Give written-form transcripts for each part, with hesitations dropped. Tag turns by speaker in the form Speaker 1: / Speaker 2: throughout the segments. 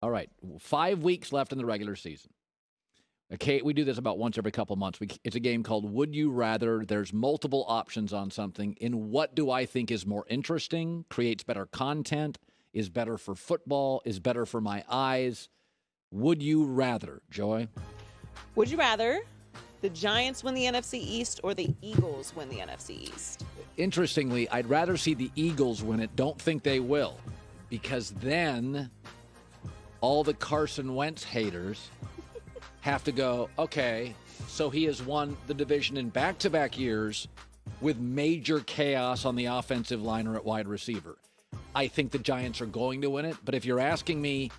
Speaker 1: All right, 5 weeks left in the regular season. Okay, we do this about once every couple months. It's a game called Would You Rather. There's multiple options on something. In what do I think is more interesting, creates better content, is better for football, is better for my eyes? Would you rather, Joy?
Speaker 2: Would you rather the Giants win the NFC East or the Eagles win the NFC East?
Speaker 1: Interestingly, I'd rather see the Eagles win it. Don't think they will, because then all the Carson Wentz haters have to go, okay, so he has won the division in back-to-back years with major chaos on the offensive line or at wide receiver. I think the Giants are going to win it, but if you're asking me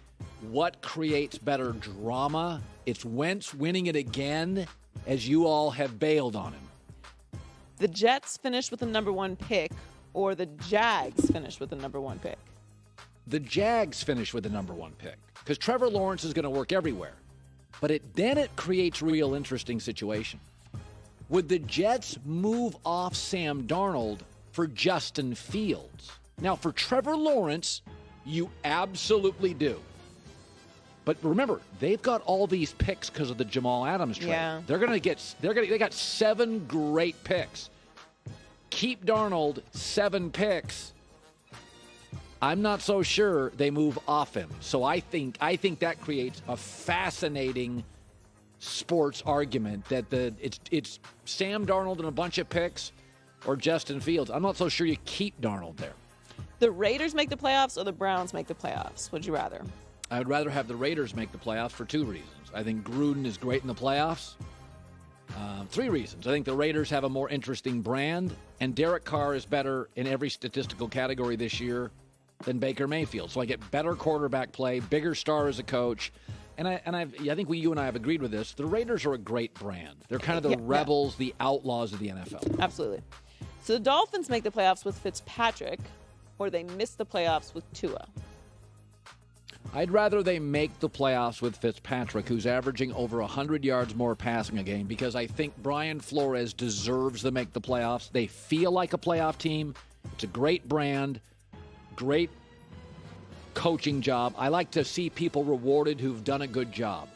Speaker 1: what creates better drama, it's Wentz winning it again, as you all have bailed on him.
Speaker 2: The Jets finish with the number 1 pick or the Jags finish with the number 1 pick?
Speaker 1: The Jags finish with the number 1 pick because Trevor Lawrence is going to work everywhere. But then it creates real interesting situation. Would the Jets move off Sam Darnold for Justin Fields? Now, for Trevor Lawrence, you absolutely do. But remember, they've got all these picks because of the Jamal Adams trade.
Speaker 2: Yeah.
Speaker 1: They got 7 great picks. Keep Darnold, 7 picks. I'm not so sure they move off him. So I think that creates a fascinating sports argument that it's Sam Darnold and a bunch of picks or Justin Fields. I'm not so sure you keep Darnold there.
Speaker 2: The Raiders make the playoffs or the Browns make the playoffs? Would you rather?
Speaker 1: I would rather have the Raiders make the playoffs for 2 reasons. I think Gruden is great in the playoffs. 3 reasons. I think the Raiders have a more interesting brand, and Derek Carr is better in every statistical category this year than Baker Mayfield. So I get better quarterback play, bigger star as a coach. And I think you and I have agreed with this. The Raiders are a great brand. They're kind of the rebels, the outlaws of the NFL.
Speaker 2: Absolutely. So the Dolphins make the playoffs with Fitzpatrick, or they miss the playoffs with Tua?
Speaker 1: I'd rather they make the playoffs with Fitzpatrick, who's averaging over 100 yards more passing a game, because I think Brian Flores deserves to make the playoffs. They feel like a playoff team. It's a great brand, great coaching job. I like to see people rewarded who've done a good job.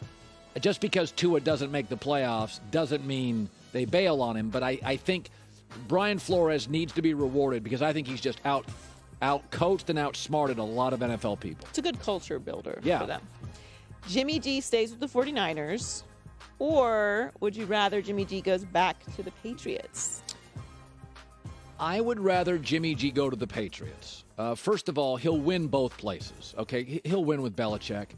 Speaker 1: Just because Tua doesn't make the playoffs doesn't mean they bail on him, but I think Brian Flores needs to be rewarded because I think he's just out-coached and outsmarted a lot of NFL people.
Speaker 2: It's a good culture builder
Speaker 1: for
Speaker 2: them. Jimmy G stays with the 49ers, or would you rather Jimmy G goes back to the Patriots?
Speaker 1: I would rather Jimmy G go to the Patriots. First of all, he'll win both places. Okay, he'll win with Belichick.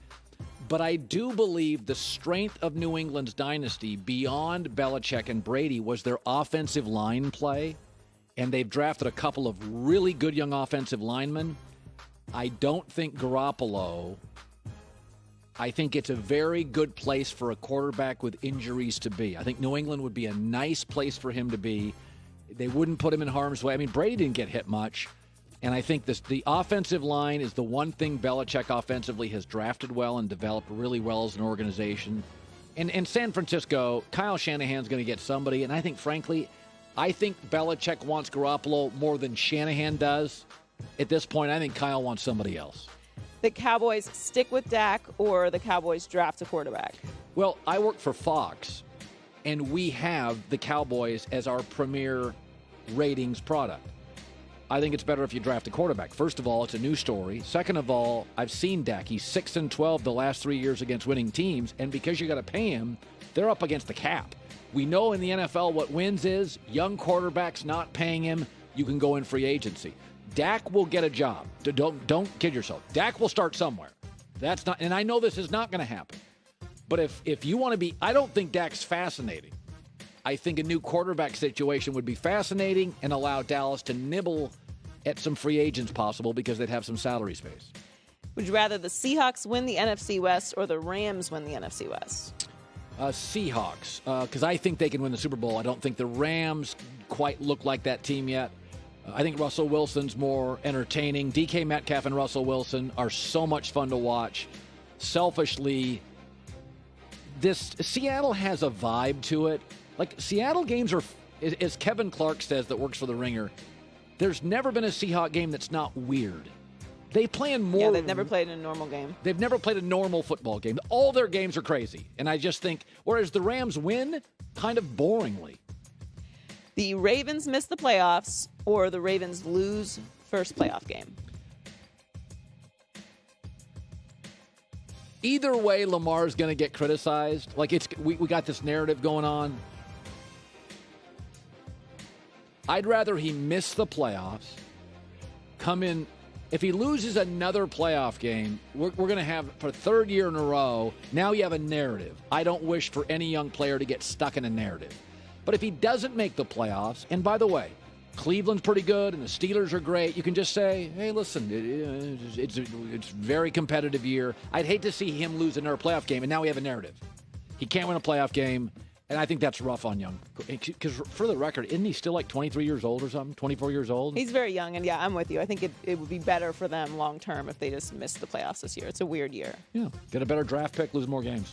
Speaker 1: But I do believe the strength of New England's dynasty beyond Belichick and Brady was their offensive line play. And they've drafted a couple of really good young offensive linemen. I don't think Garoppolo. I think it's a very good place for a quarterback with injuries to be. I think New England would be a nice place for him to be. They wouldn't put him in harm's way. I mean, Brady didn't get hit much. And I think the offensive line is the one thing Belichick offensively has drafted well and developed really well as an organization. And in San Francisco, Kyle Shanahan's going to get somebody. And I think, frankly, Belichick wants Garoppolo more than Shanahan does. At this point, I think Kyle wants somebody else.
Speaker 2: The Cowboys stick with Dak or the Cowboys draft a quarterback?
Speaker 1: Well, I work for Fox, and we have the Cowboys as our premier ratings product. I think it's better if you draft a quarterback. First of all, it's a new story. Second of all, I've seen Dak. He's 6-12 the last 3 years against winning teams, and because you got to pay him, they're up against the cap. We know in the NFL what wins is young quarterbacks not paying him. You can go in free agency. Dak will get a job. Don't kid yourself. Dak will start somewhere. That's not, and I know this is not going to happen. But if you want to be, I don't think Dak's fascinating. I think a new quarterback situation would be fascinating and allow Dallas to nibble at some free agents possible because they'd have some salary space.
Speaker 2: Would you rather the Seahawks win the NFC West or the Rams win the NFC West?
Speaker 1: Seahawks, because I think they can win the Super Bowl. I don't think the Rams quite look like that team yet. I think Russell Wilson's more entertaining. DK Metcalf and Russell Wilson are so much fun to watch. Selfishly, Seattle has a vibe to it. Like, Seattle games are, as Kevin Clark says that works for The Ringer, there's never been a Seahawk game that's not weird. They play in more.
Speaker 2: Yeah, they've never played in a normal game.
Speaker 1: They've never played a normal football game. All their games are crazy. And I just think, whereas the Rams win kind of boringly.
Speaker 2: The Ravens miss the playoffs or the Ravens lose first playoff game.
Speaker 1: Either way, Lamar's going to get criticized. Like, we got this narrative going on. I'd rather he miss the playoffs, come in. If he loses another playoff game, we're going to have, for third year in a row, now you have a narrative. I don't wish for any young player to get stuck in a narrative. But if he doesn't make the playoffs, and by the way, Cleveland's pretty good and the Steelers are great, you can just say, hey, listen, it's a very competitive year. I'd hate to see him lose another playoff game, and now we have a narrative. He can't win a playoff game, and I think that's rough on Young. Because for the record, isn't he still like 23 years old or something, 24 years old? He's
Speaker 2: very young, and yeah, I'm with you. I think it would be better for them long term if they just missed the playoffs this year. It's a weird year.
Speaker 1: Yeah, get a better draft pick, lose more games.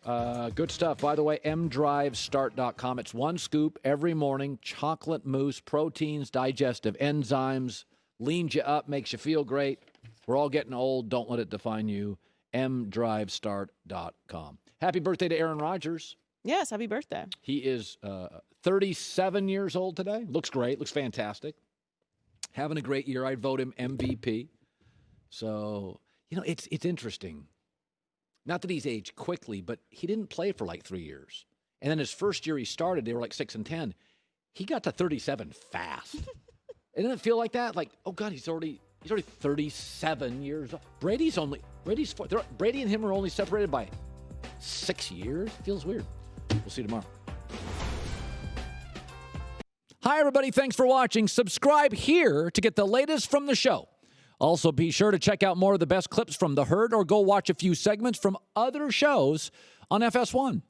Speaker 1: Good stuff. By the way, mdrivestart.com. It's one scoop every morning. Chocolate mousse, proteins, digestive enzymes, leans you up, makes you feel great. We're all getting old. Don't let it define you. mdrivestart.com. Happy birthday to Aaron Rodgers.
Speaker 2: Yes, happy birthday.
Speaker 1: He is 37 years old today. Looks great. Looks fantastic. Having a great year. I'd vote him MVP. So, it's interesting. Not that he's aged quickly, but he didn't play for like 3 years. And then his first year he started, they were like 6-10. He got to 37 fast. It doesn't feel like that. Like, oh God, he's already 37 years old. Brady and him are only separated by 6 years. Feels weird. We'll see you tomorrow. Hi, everybody. Thanks for watching. Subscribe here to get the latest from the show. Also, be sure to check out more of the best clips from The Herd or go watch a few segments from other shows on FS1.